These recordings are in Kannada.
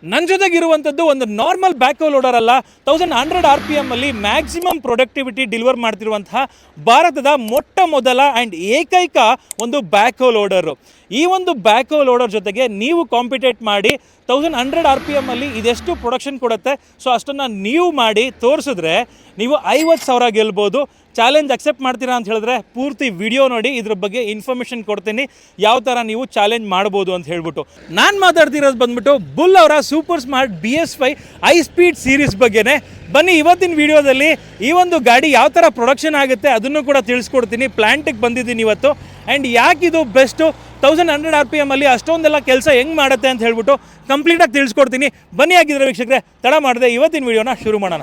ನನ್ನ ಜೊತೆಗಿರುವಂಥದ್ದು ಒಂದು ನಾರ್ಮಲ್ ಬ್ಯಾಕ್ ಲೋಡರ್ ಅಲ್ಲ, 1100 RPM ಅಲ್ಲಿ ಮ್ಯಾಕ್ಸಿಮಮ್ ಪ್ರೊಡಕ್ಟಿವಿಟಿ ಡೆಲಿವರ್ ಮಾಡ್ತಿರುವಂತಹ ಭಾರತದ ಮೊಟ್ಟ ಮೊದಲ ಆ್ಯಂಡ್ ಏಕೈಕ ಒಂದು ಬ್ಯಾಕ್ ಲೋಡರು. ಈ ಒಂದು ಬ್ಯಾಕ್ ಲೋಡರ್ ಜೊತೆಗೆ ನೀವು ಕಾಂಪಿಟೇಟ್ ಮಾಡಿ 1100 RPM ಅಲ್ಲಿ ಇದೆಷ್ಟು ಪ್ರೊಡಕ್ಷನ್ ಕೊಡುತ್ತೆ, ಸೊ ಅಷ್ಟನ್ನು ನೀವು ಮಾಡಿ ತೋರಿಸಿದ್ರೆ ನೀವು 50,000 ಗೆಲ್ಬೋದು. ಚಾಲೆಂಜ್ ಅಕ್ಸೆಪ್ಟ್ ಮಾಡ್ತೀರಾ ಅಂತ ಹೇಳಿದ್ರೆ ಪೂರ್ತಿ ವಿಡಿಯೋ ನೋಡಿ, ಇದ್ರ ಬಗ್ಗೆ ಇನ್ಫಾರ್ಮೇಷನ್ ಕೊಡ್ತೀನಿ ಯಾವ ಥರ ನೀವು ಚಾಲೆಂಜ್ ಮಾಡ್ಬೋದು ಅಂತ ಹೇಳ್ಬಿಟ್ಟು. ನಾನು ಮಾತಾಡ್ತಿರೋದು ಬಂದ್ಬಿಟ್ಟು ಬುಲ್ ಅವರ super smart BS5 high speed series ಬಗ್ಗೆನೇ. ಬನ್ನಿ ಇವತ್ತಿನ ವಿಡಿಯೋದಲ್ಲಿ ಈ ಒಂದು ಗಾಡಿ ಯಾವ ಥರ ಪ್ರೊಡಕ್ಷನ್ ಆಗುತ್ತೆ ಅದನ್ನು ಕೂಡ ತಿಳಿಸ್ಕೊಡ್ತೀನಿ. ಪ್ಲ್ಯಾಂಟಿಗೆ ಬಂದಿದ್ದೀನಿ ಇವತ್ತು, ಆ್ಯಂಡ್ ಯಾಕಿದು ಬೆಸ್ಟು, 1100 RPM ಅಲ್ಲಿ ಅಷ್ಟೊಂದೆಲ್ಲ ಕೆಲಸ ಹೆಂಗೆ ಮಾಡುತ್ತೆ ಅಂತ ಹೇಳ್ಬಿಟ್ಟು ಕಂಪ್ಲೀಟಾಗಿ ತಿಳಿಸ್ಕೊಡ್ತೀನಿ. ಬನ್ನಿ ಆಗಿದ್ರೆ ವೀಕ್ಷಕರೇ, ತಡ ಮಾಡದೆ ಇವತ್ತಿನ ವಿಡಿಯೋನ ಶುರು ಮಾಡೋಣ.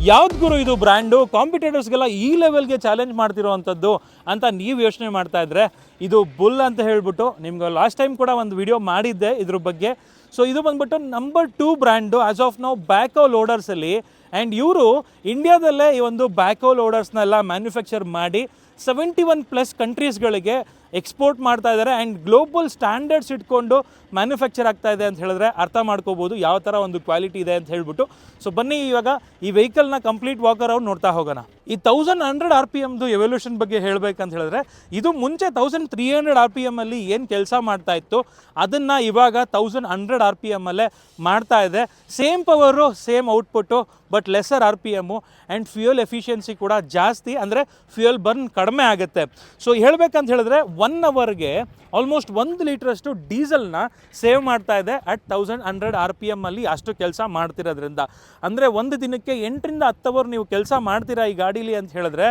ಯಾವ್ದು ಗುರು ಇದು ಬ್ರ್ಯಾಂಡು, ಕಾಂಪಿಟೇಟರ್ಸ್ಗೆಲ್ಲ ಈ ಲೆವೆಲ್ಗೆ ಚಾಲೆಂಜ್ ಮಾಡ್ತಿರೋವಂಥದ್ದು ಅಂತ ನೀವು ಯೋಚನೆ ಮಾಡ್ತಾ ಇದ್ರೆ ಇದು ಬುಲ್ ಅಂತ ಹೇಳ್ಬಿಟ್ಟು ನಿಮ್ಗೆ ಲಾಸ್ಟ್ ಟೈಮ್ ಕೂಡ ಒಂದು ವಿಡಿಯೋ ಮಾಡಿದ್ದೆ ಇದ್ರ ಬಗ್ಗೆ. ಸೊ ಇದು ಬಂದ್ಬಿಟ್ಟು ನಂಬರ್ 2 ಬ್ರ್ಯಾಂಡು ಆ್ಯಸ್ ಆಫ್ ನಾವು ಬ್ಯಾಕೋ ಲೋಡರ್ಸಲ್ಲಿ. ಆ್ಯಂಡ್ ಇವರು ಇಂಡಿಯಾದಲ್ಲೇ ಈ ಒಂದು ಬ್ಯಾಕೋ ಲೋಡರ್ಸ್ನೆಲ್ಲ ಮ್ಯಾನುಫ್ಯಾಕ್ಚರ್ ಮಾಡಿ 71+ ಕಂಟ್ರೀಸ್ಗಳಿಗೆ ಎಕ್ಸ್ಪೋರ್ಟ್ ಮಾಡ್ತಾ ಇದ್ದಾರೆ. ಆ್ಯಂಡ್ ಗ್ಲೋಬಲ್ ಸ್ಟ್ಯಾಂಡರ್ಡ್ಸ್ ಇಟ್ಕೊಂಡು ಮ್ಯಾನುಫ್ಯಾಕ್ಚರ್ ಆಗ್ತಾ ಇದೆ ಅಂತ ಹೇಳಿದ್ರೆ ಅರ್ಥ ಮಾಡ್ಕೋಬೋದು ಯಾವ ಥರ ಒಂದು ಕ್ವಾಲಿಟಿ ಇದೆ ಅಂತ ಹೇಳ್ಬಿಟ್ಟು. ಸೊ ಬನ್ನಿ ಇವಾಗ ಈ ವೆಹಿಕಲ್ನ ಕಂಪ್ಲೀಟ್ ವಾಕರ್ ಔಟ್ ನೋಡ್ತಾ ಹೋಗೋಣ. ಈ 1100 RPMದು ಎವಲ್ಯೂಷನ್ ಬಗ್ಗೆ ಹೇಳಬೇಕಂತ ಹೇಳಿದ್ರೆ, ಇದು ಮುಂಚೆ 1300 RPM ಅಲ್ಲಿ ಏನು ಕೆಲಸ ಮಾಡ್ತಾ ಇತ್ತು ಅದನ್ನು ಇವಾಗ 1100 RPM ಅಲ್ಲೇ ಮಾಡ್ತಾ ಇದೆ. Same power, same output, but lesser RPM and fuel efficiency ಕೂಡ ಜಾಸ್ತಿ, ಅಂದರೆ ಫ್ಯೂಯಲ್ ಬರ್ನ್ ಕಡಿಮೆ ಆಗುತ್ತೆ. ಸೊ ಹೇಳಬೇಕಂತ ಹೇಳಿದ್ರೆ 1 ಅವರ್ಗೆ ಆಲ್ಮೋಸ್ಟ್ 1 ಲೀಟ್ರಷ್ಟು ಡೀಸೆಲ್ನ ಸೇವ್ ಮಾಡ್ತಾ ಇದೆ ಅಟ್ 1100 RPM ಅಲ್ಲಿ ಅಷ್ಟು ಕೆಲಸ ಮಾಡ್ತಿರೋದ್ರಿಂದ. ಅಂದರೆ ಒಂದು ದಿನಕ್ಕೆ 8ರಿಂದ 10 ಅವರ್ ನೀವು ಕೆಲಸ ಮಾಡ್ತೀರಾ ಈ ಗಾಡೀಲಿ ಅಂತ ಹೇಳಿದ್ರೆ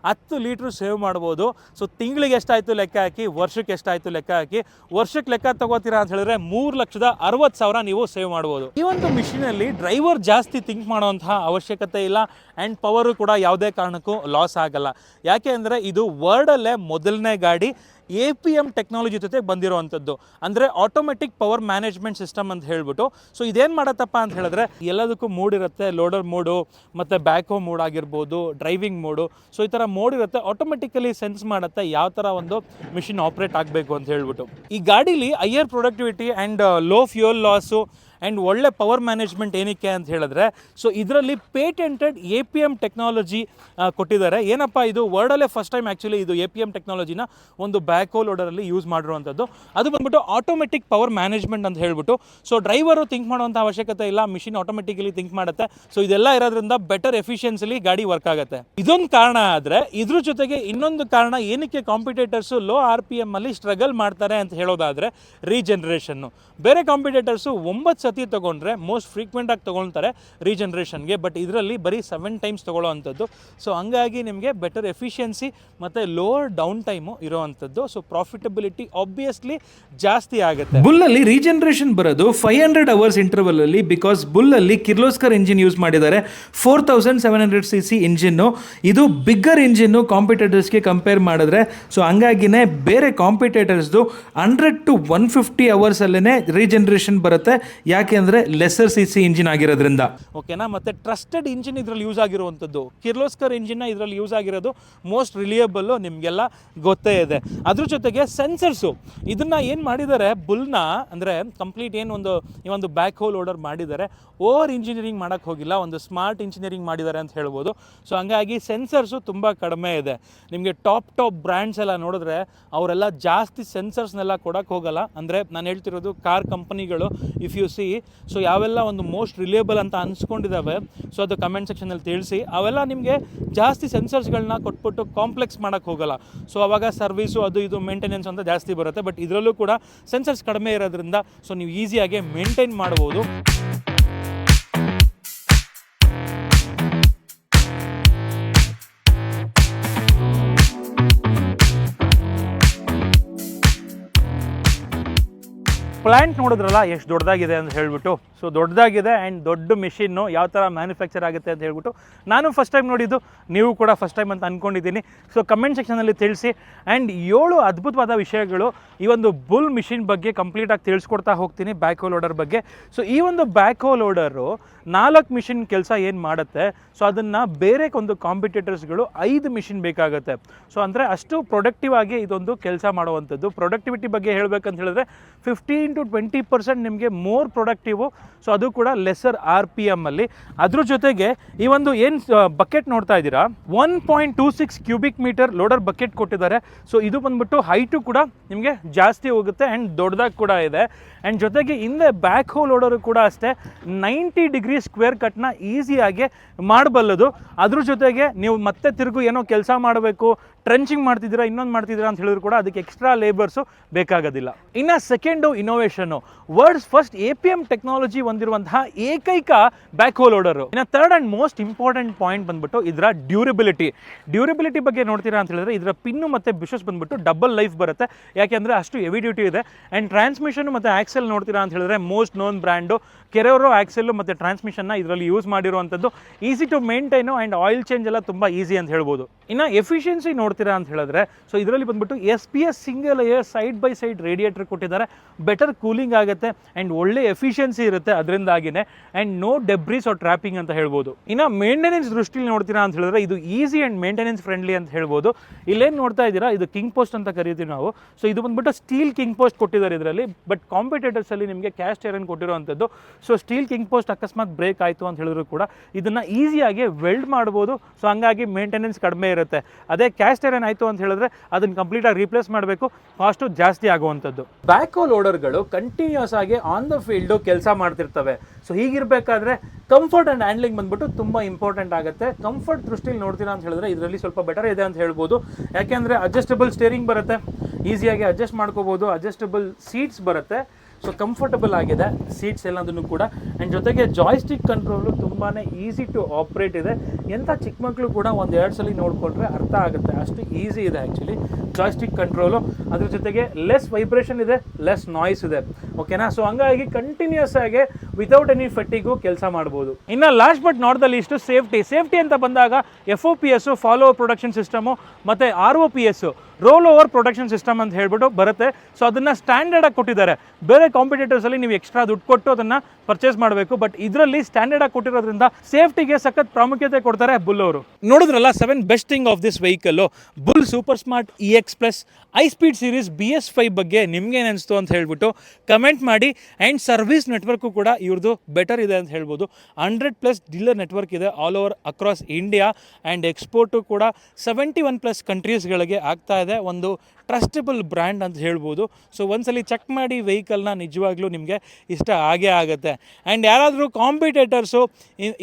10 ಲೀಟ್ರ್ ಸೇವ್ ಮಾಡ್ಬೋದು. ಸೊ ತಿಂಗಳಿಗೆ ಎಷ್ಟಾಯಿತು ಲೆಕ್ಕ ಹಾಕಿ, ವರ್ಷಕ್ಕೆ ಎಷ್ಟಾಯಿತು ಲೆಕ್ಕ ಹಾಕಿ. ವರ್ಷಕ್ಕೆ ಲೆಕ್ಕ ತಗೋತೀರಾ ಅಂತ ಹೇಳಿದ್ರೆ 3,60,000 ನೀವು ಸೇವ್ ಮಾಡ್ಬೋದು. ಈ ಒಂದು ಮಿಷಿನಲ್ಲಿ ಡ್ರೈವರ್ ಜಾಸ್ತಿ ಥಿಂಕ್ ಮಾಡುವಂತಹ ಅವಶ್ಯಕತೆ ಇಲ್ಲ, ಆ್ಯಂಡ್ ಪವರು ಕೂಡ ಯಾವುದೇ ಕಾರಣಕ್ಕೂ ಲಾಸ್ ಆಗಲ್ಲ. ಯಾಕೆ ಅಂದರೆ ಇದು ವರ್ಲ್ಡಲ್ಲೇ ಮೊದಲನೇ ಗಾಡಿ APM ಟೆಕ್ನಾಲಜಿ ಜೊತೆ ಬಂದಿರೋವಂಥದ್ದು, ಅಂದರೆ ಆಟೋಮೆಟಿಕ್ ಪವರ್ ಮ್ಯಾನೇಜ್ಮೆಂಟ್ ಸಿಸ್ಟಮ್ ಅಂತ ಹೇಳ್ಬಿಟ್ಟು. ಸೊ ಇದೇನು ಮಾಡತ್ತಪ್ಪ ಅಂತ ಹೇಳಿದ್ರೆ ಎಲ್ಲದಕ್ಕೂ ಮೋಡ್ ಇರುತ್ತೆ, ಲೋಡರ್ ಮೋಡು ಮತ್ತು ಬ್ಯಾಕೋ ಮೋಡ್ ಆಗಿರ್ಬೋದು, ಡ್ರೈವಿಂಗ್ ಮೋಡು. ಸೊ ಈ ಥರ ಮೋಡ್ ಇರುತ್ತೆ, ಆಟೋಮೆಟಿಕಲಿ ಸೆನ್ಸ್ ಮಾಡುತ್ತೆ ಯಾವ ಥರ ಒಂದು ಮಿಷಿನ್ ಆಪ್ರೇಟ್ ಆಗಬೇಕು ಅಂತ ಹೇಳ್ಬಿಟ್ಟು. ಈ ಗಾಡೀಲಿ higher productivity and low fuel loss and ಒಳ್ಳೆ ಪವರ್ ಮ್ಯಾನೇಜ್ಮೆಂಟ್ ಏನಕ್ಕೆ ಅಂತ ಹೇಳಿದ್ರೆ, ಸೊ ಇದರಲ್ಲಿ ಪೇಟೆಂಟೆಡ್ APM ಟೆಕ್ನಾಲಜಿ ಕೊಟ್ಟಿದ್ದಾರೆ. ಏನಪ್ಪ ಇದು ವರ್ಲ್ಡಲ್ಲೇ ಫಸ್ಟ್ ಟೈಮ್ ಆ್ಯಕ್ಚುಲಿ ಇದು APM ಟೆಕ್ನಾಲಜಿನ ಒಂದು ಬ್ಯಾಕೋ ಲೋಡರಲ್ಲಿ ಯೂಸ್ ಮಾಡಿರುವಂಥದ್ದು. ಅದು ಬಂದ್ಬಿಟ್ಟು ಆಟೋಮೆಟಿಕ್ ಪವರ್ ಮ್ಯಾನೇಜ್ಮೆಂಟ್ ಅಂತ ಹೇಳ್ಬಿಟ್ಟು. ಸೊ ಡ್ರೈವರು ಥಿಂಕ್ ಮಾಡುವಂಥ ಅವಶ್ಯಕತೆ ಇಲ್ಲ, ಮಿಷಿನ್ ಆಟೋಮೆಟಿಕಲಿ ಥಿಂಕ್ ಮಾಡುತ್ತೆ. ಸೊ ಇದೆಲ್ಲ ಇರೋದ್ರಿಂದ ಬೆಟರ್ ಎಫಿಷಿಯನ್ಸಿಲಿ ಗಾಡಿ ವರ್ಕ್ ಆಗುತ್ತೆ. ಇದೊಂದು ಕಾರಣ ಆದರೆ ಇದ್ರ ಜೊತೆಗೆ ಇನ್ನೊಂದು ಕಾರಣ ಏನಕ್ಕೆ ಕಾಂಪಿಟೇಟರ್ಸು ಲೋ RPM ಅಲ್ಲಿ ಸ್ಟ್ರಗಲ್ ಮಾಡ್ತಾರೆ ಅಂತ ಹೇಳೋದಾದರೆ ರೀಜನ್ರೇಷನ್ನು. ಬೇರೆ ಕಾಂಪಿಟೇಟರ್ಸು 9 ಸತಿ ತೊಗೊಂಡ್ರೆ ಮೋಸ್ಟ್ ಫ್ರೀಕ್ವೆಂಟಾಗಿ ತೊಗೊಳ್ತಾರೆ ರೀಜನ್ರೇಷನ್ಗೆ, ಬಟ್ ಇದರಲ್ಲಿ ಬರೀ 7 ಟೈಮ್ಸ್ ತೊಗೊಳ್ಳೋ ಅಂಥದ್ದು. ಸೊ ಹಂಗಾಗಿ ನಿಮಗೆ ಬೆಟರ್ ಎಫಿಷಿಯನ್ಸಿ ಮತ್ತು ಲೋವರ್ ಡೌನ್ ಟೈಮು ಇರೋವಂಥದ್ದು. ಸೊ ಪ್ರಾಫಿಟಬಿಲಿಟಿ ಆಬ್ವಿಯಸ್ಲಿ ಜಾಸ್ತಿ ಆಗುತ್ತೆ. ಬುಲ್ಲಲ್ಲಿ ರೀಜನ್ರೇಷನ್ ಬರೋದು 500 ಅವರ್ಸ್ ಇಂಟರ್ವಲಲ್ಲಿ, ಬಿಕಾಸ್ ಬುಲ್ಲಲ್ಲಿ ಕಿರ್ಲೋಸ್ಕರ್ ಇಂಜಿನ್ ಯೂಸ್ ಮಾಡಿದ್ದಾರೆ. 4700 cc ಇಂಜಿನ್ನು. ಇದು ಬಿಗ್ಗರ್ ಇಂಜಿನ್ನು ಕಾಂಪಿಟೇಟರ್ಸ್ಗೆ ಕಂಪೇರ್ ಮಾಡಿದ್ರೆ. ಸೊ ಹಂಗಾಗಿನೇ ಬೇರೆ ಕಾಂಪಿಟೇಟರ್ಸ್ದು 100 to 150 ಅವರ್ಸಲ್ಲೇ ರೀಜನ್ರೇಷನ್ ಬರುತ್ತೆ. ಯಾಕೆ ಅಂದರೆ ಲೆಸರ್ CC ಇಂಜಿನ್ ಆಗಿರೋದ್ರಿಂದ, ಓಕೆನಾ. ಮತ್ತು ಟ್ರಸ್ಟೆಡ್ ಇಂಜಿನ್ ಇದರಲ್ಲಿ ಯೂಸ್ ಆಗಿರುವಂಥದ್ದು. ಕಿರ್ಲೋಸ್ಕರ್ ಇಂಜಿನ್ನ ಇದರಲ್ಲಿ ಯೂಸ್ ಆಗಿರೋದು ಮೋಸ್ಟ್ ರಿಲಿಯಬಲ್ಲು, ನಿಮಗೆಲ್ಲ ಗೊತ್ತೇ ಇದೆ. ಅದ್ರ ಜೊತೆಗೆ ಸೆನ್ಸರ್ಸು ಇದನ್ನು ಏನು ಮಾಡಿದ್ದಾರೆ ಬುಲ್ನ, ಅಂದರೆ ಕಂಪ್ಲೀಟ್ ಏನು ಈ ಒಂದು ಬ್ಯಾಕ್ ಹೋಲ್ ಲೋಡರ್ ಮಾಡಿದ್ದಾರೆ, ಓವರ್ ಇಂಜಿನಿಯರಿಂಗ್ ಮಾಡೋಕ್ಕೆ ಹೋಗಿಲ್ಲ, ಒಂದು ಸ್ಮಾರ್ಟ್ ಇಂಜಿನಿಯರಿಂಗ್ ಮಾಡಿದ್ದಾರೆ ಅಂತ ಹೇಳ್ಬೋದು. ಸೊ ಹಂಗಾಗಿ ಸೆನ್ಸರ್ಸು ತುಂಬ ಕಡಿಮೆ ಇದೆ. ನಿಮಗೆ ಟಾಪ್ ಬ್ರ್ಯಾಂಡ್ಸ್ ಎಲ್ಲ ನೋಡಿದ್ರೆ ಅವರೆಲ್ಲ ಜಾಸ್ತಿ ಸೆನ್ಸರ್ಸ್ನೆಲ್ಲ ಕೊಡೋಕ್ಕೆ ಹೋಗಲ್ಲ. ಅಂದರೆ ನಾನು ಹೇಳ್ತಿರೋದು ಕಾರ್ ಕಂಪನಿಗಳು, ಇಫ್ ಯು ಸಿ. ಸೊ ಯಾವೆಲ್ಲ ಒಂದು ಮೋಸ್ಟ್ ರಿಲಿಯಬಲ್ ಅಂತ ಅನ್ಸ್ಕೊಂಡಿದ್ದಾವೆ, ಸೊ ಅದು ಕಮೆಂಟ್ ಸೆಕ್ಷನಲ್ಲಿ ತಿಳಿಸಿ. ಅವೆಲ್ಲ ನಿಮಗೆ ಜಾಸ್ತಿ ಸೆನ್ಸರ್ಸ್ಗಳನ್ನ ಕೊಟ್ಬಿಟ್ಟು ಕಾಂಪ್ಲೆಕ್ಸ್ ಮಾಡೋಕ್ಕೆ ಹೋಗಲ್ಲ. ಸೊ ಅವಾಗ ಸರ್ವಿಸು ಅದು ಇದು ಮೇಂಟೆನೆನ್ಸ್ ಅಂತ ಜಾಸ್ತಿ ಬರುತ್ತೆ. ಬಟ್ ಇದರಲ್ಲೂ ಕೂಡ ಸೆನ್ಸರ್ಸ್ ಕಡಿಮೆ ಇರೋದ್ರಿಂದ ಸೊ ನೀವು ಈಸಿಯಾಗಿ ಮೇಂಟೈನ್ ಮಾಡ್ಬೋದು. ಪ್ಲ್ಯಾಂಟ್ ನೋಡಿದ್ರಲ್ಲ ಎಷ್ಟು ದೊಡ್ಡದಾಗಿದೆ ಅಂತ ಹೇಳ್ಬಿಟ್ಟು. ಸೊ ದೊಡ್ಡದಾಗಿದೆ ಆ್ಯಂಡ್ ದೊಡ್ಡ ಮಿಷಿನ್ನು ಯಾವ ಥರ ಮ್ಯಾನುಫ್ಯಾಕ್ಚರ್ ಆಗುತ್ತೆ ಅಂತ ಹೇಳ್ಬಿಟ್ಟು ನಾನು ಫಸ್ಟ್ ಟೈಮ್ ನೋಡಿದ್ದು, ನೀವು ಕೂಡ ಫಸ್ಟ್ ಟೈಮ್ ಅಂತ ಅಂದ್ಕೊಂಡಿದ್ದೀನಿ. ಸೊ ಕಮೆಂಟ್ ಸೆಕ್ಷನಲ್ಲಿ ತಿಳಿಸಿ. ಆ್ಯಂಡ್ 7 ಅದ್ಭುತವಾದ ವಿಷಯಗಳು ಈ ಒಂದು ಬುಲ್ ಮಿಷಿನ್ ಬಗ್ಗೆ ಕಂಪ್ಲೀಟಾಗಿ ತಿಳಿಸ್ಕೊಡ್ತಾ ಹೋಗ್ತೀನಿ, ಬ್ಯಾಕ್ ಹೋ ಲೋಡರ್ ಬಗ್ಗೆ. ಸೊ ಈ ಒಂದು ಬ್ಯಾಕ್ ಹೋ ಲೋಡರು 4 ಮಿಷಿನ್ ಕೆಲಸ ಏನು ಮಾಡುತ್ತೆ, ಸೊ ಅದನ್ನು ಬೇರೆ ಒಂದು ಕಾಂಪಿಟೇಟರ್ಸ್ಗಳು 5 ಮಿಷಿನ್ ಬೇಕಾಗುತ್ತೆ. ಸೊ ಅಂದರೆ ಅಷ್ಟು ಪ್ರೊಡಕ್ಟಿವ್ ಆಗಿ ಇದೊಂದು ಕೆಲಸ ಮಾಡುವಂಥದ್ದು. ಪ್ರೊಡಕ್ಟಿವಿಟಿ ಬಗ್ಗೆ ಹೇಳಬೇಕಂತ ಹೇಳಿದ್ರೆ 15 to 20% ನಿಮಗೆ ಮೋರ್ ಪ್ರೊಡಕ್ಟಿವು. ಸೊ ಅದು ಕೂಡ ಲೆಸರ್ RPM ಅಲ್ಲಿ. ಅದ್ರ ಜೊತೆಗೆ ಈ ಒಂದು ಏನು ಬಕೆಟ್ ನೋಡ್ತಾ ಇದ್ದೀರಾ, 1.26 ಕ್ಯೂಬಿಕ್ ಮೀಟರ್ ಲೋಡರ್ ಬಕೆಟ್ ಕೊಟ್ಟಿದ್ದಾರೆ. ಸೊ ಇದು ಬಂದ್ಬಿಟ್ಟು ಹೈಟು ಕೂಡ ನಿಮಗೆ ಜಾಸ್ತಿ ಹೋಗುತ್ತೆ ಆ್ಯಂಡ್ ದೊಡ್ಡದಾಗಿ ಕೂಡ ಇದೆ. ಆ್ಯಂಡ್ ಜೊತೆಗೆ ಹಿಂದೆ ಬ್ಯಾಕ್ ಹೋ ಲೋಡರು ಕೂಡ ಅಷ್ಟೇ 90 ಡಿಗ್ರಿ ಸ್ಕ್ವೇರ್ ಕಟ್ನ ಈಸಿಯಾಗಿ ಮಾಡಬಲ್ಲದು. ಅದ್ರ ಜೊತೆಗೆ ನೀವು ಮತ್ತೆ ತಿರುಗು ಏನೋ ಕೆಲಸ ಮಾಡಬೇಕು, ಟ್ರೆಂಚಿಂಗ್ ಮಾಡ್ತಿದ್ದೀರಾ, ಇನ್ನೊಂದು ಮಾಡ್ತಿದ್ದೀರಾ ಅಂತ ಹೇಳಿದ್ರು ಕೂಡ ಅದಕ್ಕೆ ಎಕ್ಸ್ಟ್ರಾ ಲೇಬರ್ಸು ಬೇಕಾಗೋದಿಲ್ಲ. ಇನ್ನು second innovation, world's first APM technology ಹೊಂದಿರುವಂತಹ ಏಕೈಕ ಬ್ಯಾಕ್ ಹೋ ಲೋಡರು. ಇನ್ನು third and most important point ಬಂದ್ಬಿಟ್ಟು ಇದರ ಡ್ಯೂರಬಿಲಿಟಿ ಬಗ್ಗೆ ನೋಡ್ತೀರಾ ಅಂತ ಹೇಳಿದ್ರೆ ಇದರ ಪಿನ್ನು ಮತ್ತು ಬಿಷಸ್ ಬಂದ್ಬಿಟ್ಟು ಡಬಲ್ ಲೈಫ್ ಬರುತ್ತೆ, ಯಾಕೆಂದರೆ ಅಷ್ಟು ಹೆವಿ ಡ್ಯೂಟಿ ಇದೆ. ಆ್ಯಂಡ್ ಟ್ರಾನ್ಸ್ಮಿಷನ್ ಮತ್ತು ಆಕ್ಸೆಲ್ ನೋಡ್ತೀರಾ ಅಂತ ಹೇಳಿದ್ರೆ most known brand Carraro axle ಮತ್ತು ಟ್ರಾನ್ಸ್ಮಿಷನ್ನ ಇದರಲ್ಲಿ ಯೂಸ್ ಮಾಡಿರುವಂಥದ್ದು. Easy to maintain and oil change ಎಲ್ಲ ತುಂಬ ಈಸಿ ಅಂತ ಹೇಳ್ಬೋದು. ಇನ್ನು ಎಫಿಷಿಯನ್ಸಿ ನೋಡ್ತೀರಾ ಅಂತ ಹೇಳಿದ್ರೆ ಸೊ ಇದರಲ್ಲಿ ಬಂದ್ಬಿಟ್ಟು SPS single layer side by side radiator ಕೊಟ್ಟಿದ್ದಾರೆ. ಬೆಟರ್ ಕೂಲಿಂಗ್ ಆಗುತ್ತೆ ಆ್ಯಂಡ್ ಒಳ್ಳೆ ಎಫಿಷಿಯನ್ಸಿ ಇರುತ್ತೆ ಅದರಿಂದಾಗಿನೇ. And no debris or trapping ಅಂತ ಹೇಳ್ಬೋದು. ಇನ್ನು ಮೇಂಟೆನೆನ್ಸ್ ದೃಷ್ಟಿಲಿ ನೋಡ್ತೀರಾ ಅಂತ ಹೇಳಿದ್ರೆ ಇದು ಈಸಿ ಆ್ಯಂಡ್ ಮೇಂಟೆನೆನ್ಸ್ ಫ್ರೆಂಡ್ಲಿ ಅಂತ ಹೇಳ್ಬೋದು. ಇಲ್ಲೇನು ನೋಡ್ತಾ ಇದ್ದೀರಾ, ಇದು ಕಿಂಗ್ ಪೋಸ್ಟ್ ಅಂತ ಕರಿತೀವಿ ನಾವು. ಸೊ ಇದು ಬಂದ್ಬಿಟ್ಟು ಸ್ಟೀಲ್ ಕಿಂಗ್ ಪೋಸ್ಟ್ ಕೊಟ್ಟಿದ್ದಾರೆ ಇದರಲ್ಲಿ. ಬಟ್ ಕಾಂಪಿಟೇಟರ್ಸಲ್ಲಿ ನಿಮಗೆ ಕ್ಯಾಸ್ಟ್ ಐರನ್ ಕೊಟ್ಟಿರುವಂಥದ್ದು. ಸೊ ಸ್ಟೀಲ್ ಕಿಂಗ್ ಪೋಸ್ಟ್ ಅಕಸ್ಮಾತ್ ಬ್ರೇಕ್ ಆಯಿತು ಅಂತ ಹೇಳಿದ್ರು ಕೂಡ ಇದನ್ನು ಈಸಿಯಾಗಿ ವೆಲ್ಡ್ ಮಾಡ್ಬೋದು. ಸೊ ಹಂಗಾಗಿ ಮೇಂಟೆನೆನ್ಸ್ ಕಡಿಮೆ ಇರುತ್ತೆ. ಅದೇ ಕ್ಯಾಸ್ಟ್ ಐರನ್ ಆಯಿತು ಅಂತ ಹೇಳಿದ್ರೆ ಅದನ್ನು ಕಂಪ್ಲೀಟಾಗಿ ರೀಪ್ಲೇಸ್ ಮಾಡಬೇಕು, ಕಾಸ್ಟು ಜಾಸ್ತಿ ಆಗುವಂಥದ್ದು. ಬ್ಯಾಕ್ ಹೋ ಲೋಡರ್ಗಳು ಕಂಟಿನ್ಯೂಸ್ ಆಗಿ ಆನ್ ದ ಫೀಲ್ಡು ಕೆಲಸ ಮಾಡ್ತಿರ್ತವೆ. ಸೊ ಹೀಗಿರಬೇಕಾದ್ರೆ ಕಂಫರ್ಟ್ ಆ್ಯಂಡ್ ಹ್ಯಾಂಡ್ಲಿಂಗ್ ಬಂದ್ಬಿಟ್ಟು ತುಂಬ ಇಂಪಾರ್ಟೆಂಟ್ ಆಗುತ್ತೆ. ಕಂಫರ್ಟ್ ದೃಷ್ಟಿಲಿ ನೋಡ್ತೀರಾ ಅಂತ ಹೇಳಿದ್ರೆ ಇದರಲ್ಲಿ ಸ್ವಲ್ಪ ಬೆಟರ್ ಇದೆ ಅಂತ ಹೇಳ್ಬೋದು. ಯಾಕೆಂದರೆ ಅಡ್ಜಸ್ಟಬಲ್ ಸ್ಟೇರಿಂಗ್ ಬರುತ್ತೆ, ಈಸಿಯಾಗಿ ಅಡ್ಜಸ್ಟ್ ಮಾಡ್ಕೋಬೋದು. ಅಡ್ಜಸ್ಟಬಲ್ ಸೀಟ್ಸ್ ಬರುತ್ತೆ. ಸೊ ಕಂಫರ್ಟಬಲ್ ಆಗಿದೆ ಸೀಟ್ಸ್ ಎಲ್ಲದನ್ನು ಕೂಡ. ಆ್ಯಂಡ್ ಜೊತೆಗೆ ಜಾಯ್ಸ್ಟಿಕ್ ಕಂಟ್ರೋಲು ತುಂಬಾ ಈಸಿ ಟು ಆಪ್ರೇಟ್ ಇದೆ. ಎಂಥ ಚಿಕ್ಕ ಮಕ್ಕಳು ಕೂಡ 1-2 ಸಲ ನೋಡಿಕೊಂಡ್ರೆ ಅರ್ಥ ಆಗುತ್ತೆ, ಅಷ್ಟು ಈಸಿ ಇದೆ ಆ್ಯಕ್ಚುಲಿ ಜಾಯ್ಸ್ಟಿಕ್ ಕಂಟ್ರೋಲು. ಅದ್ರ ಜೊತೆಗೆ ಲೆಸ್ ವೈಬ್ರೇಷನ್ ಇದೆ, ಲೆಸ್ ನಾಯ್ಸ್ ಇದೆ. ಓಕೆನಾ. ಸೊ ಹಂಗಾಗಿ ಕಂಟಿನ್ಯೂಸ್ ಆಗಿ ವಿತೌಟ್ ಎನಿ ಫೆಟ್ಟಿಗೂ ಕೆಲಸ ಮಾಡ್ಬೋದು. ಇನ್ನು last but not the least safety ಅಂತ ಬಂದಾಗ FOPS ಫಾಲೋ ಪ್ರೊಡಕ್ಷನ್ ಸಿಸ್ಟಮು ಮತ್ತು ROPS roll over production system ಅಂತ ಹೇಳ್ಬಿಟ್ಟು ಬರುತ್ತೆ. ಸೊ ಅದನ್ನು ಸ್ಟ್ಯಾಂಡರ್ಡ್ ಆಗಿ ಕೊಟ್ಟಿದ್ದಾರೆ. ಬೇರೆ ಕಾಂಪಿಟೇಟರ್ಸಲ್ಲಿ ನೀವು ಎಕ್ಸ್ಟ್ರಾ ದುಡ್ಡು ಕೊಟ್ಟು ಅದನ್ನು ಪರ್ಚೇಸ್ ಮಾಡಬೇಕು. ಬಟ್ ಇದರಲ್ಲಿ ಸ್ಟ್ಯಾಂಡರ್ಡ್ ಆಗಿ ಕೊಟ್ಟಿರೋದ್ರಿಂದ ಸೇಫ್ಟಿಗೆ ಸಖತ್ ಪ್ರಾಮುಖ್ಯತೆ ಕೊಡ್ತಾರೆ ಬುಲ್ ಅವರು. ನೋಡಿದ್ರಲ್ಲ 7 best thing of this vehicle Bull super smart EX plus iSpeed series BS5 ಬಗ್ಗೆ ನಿಮ್ಗೇನು ಅನಿಸ್ತು ಅಂತ ಹೇಳ್ಬಿಟ್ಟು ಕಮೆಂಟ್ ಮಾಡಿ. ಆ್ಯಂಡ್ ಸರ್ವಿಸ್ ನೆಟ್ವರ್ಕು ಕೂಡ ಇವ್ರದ್ದು ಬೆಟರ್ ಇದೆ ಅಂತ ಹೇಳ್ಬೋದು. 100+ ಡೀಲರ್ ನೆಟ್ವರ್ಕ್ ಇದೆ all over across India. And export ಕೂಡ 71+ ಕಂಟ್ರೀಸ್ಗಳಿಗೆ ಆಗ್ತಾ ಇದೆ. ಒಂದು ಟ್ರಸ್ಟಬಲ್ ಬ್ರ್ಯಾಂಡ್ ಅಂತ ಹೇಳ್ಬೋದು. ಸೊ ಒಂದ್ಸಲಿ ಚೆಕ್ ಮಾಡಿ ವೆಹಿಕಲ್ನ, ನಿಜವಾಗ್ಲೂ ನಿಮಗೆ ಇಷ್ಟ ಆಗೇ ಆಗುತ್ತೆ. ಆ್ಯಂಡ್ ಯಾರಾದರೂ ಕಾಂಪಿಟೇಟರ್ಸು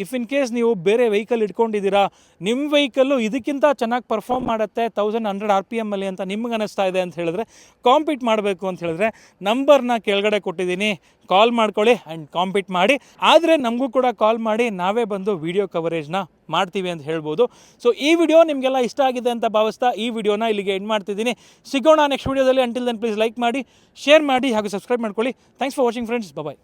ಇಫ್ ಇನ್ ಕೇಸ್ ನೀವು ಬೇರೆ ವೆಹಿಕಲ್ ಇಟ್ಕೊಂಡಿದ್ದೀರಾ, ನಿಮ್ಮ ವೆಹಿಕಲ್ಲು ಇದಕ್ಕಿಂತ ಚೆನ್ನಾಗಿ ಪರ್ಫಾರ್ಮ್ ಮಾಡುತ್ತೆ 1100 RPM ಅಲ್ಲಿ ಅಂತ ನಿಮ್ಗೆ ಅನ್ನಿಸ್ತಾ ಇದೆ ಅಂತ ಹೇಳಿದ್ರೆ, ಕಾಂಪೀಟ್ ಮಾಡಬೇಕು ಅಂತ ಹೇಳಿದ್ರೆ ನಂಬರ್ನ ಕೆಳಗಡೆ ಕೊಟ್ಟಿದ್ದೀನಿ, ಕಾಲ್ ಮಾಡ್ಕೊಳ್ಳಿ ಆ್ಯಂಡ್ ಕಾಂಪೀಟ್ ಮಾಡಿ. ಆದರೆ ನಮಗೂ ಕೂಡ ಕಾಲ್ ಮಾಡಿ, ನಾವೇ ಬಂದು ವಿಡಿಯೋ ಕವರೇಜ್ನ ಮಾಡ್ತೀವಿ ಅಂತ ಹೇಳ್ಬೋದು. ಸೊ ಈ ವಿಡಿಯೋ ನಿಮಗೆಲ್ಲ ಇಷ್ಟ ಆಗಿದೆ ಅಂತ ಭಾವಿಸ್ತಾ ಈ ವಿಡಿಯೋನ ಇಲ್ಲಿಗೆ ಎಂಡ್ ಮಾಡ್ತಿದ್ದೀನಿ. ಸಿಗೋಣ ನೆಕ್ಸ್ಟ್ ವಿಡಿಯೋದಲ್ಲಿ. ಅಂಟಿಲ್ ದೆನ್ ಪ್ಲೀಸ್ ಲೈಕ್ ಮಾಡಿ, ಶೇರ್ ಮಾಡಿ ಹಾಗೂ ಸಬ್ಸ್ಕ್ರೈಬ್ ಮಾಡ್ಕೊಳ್ಳಿ. Thanks for watching friends. Bye.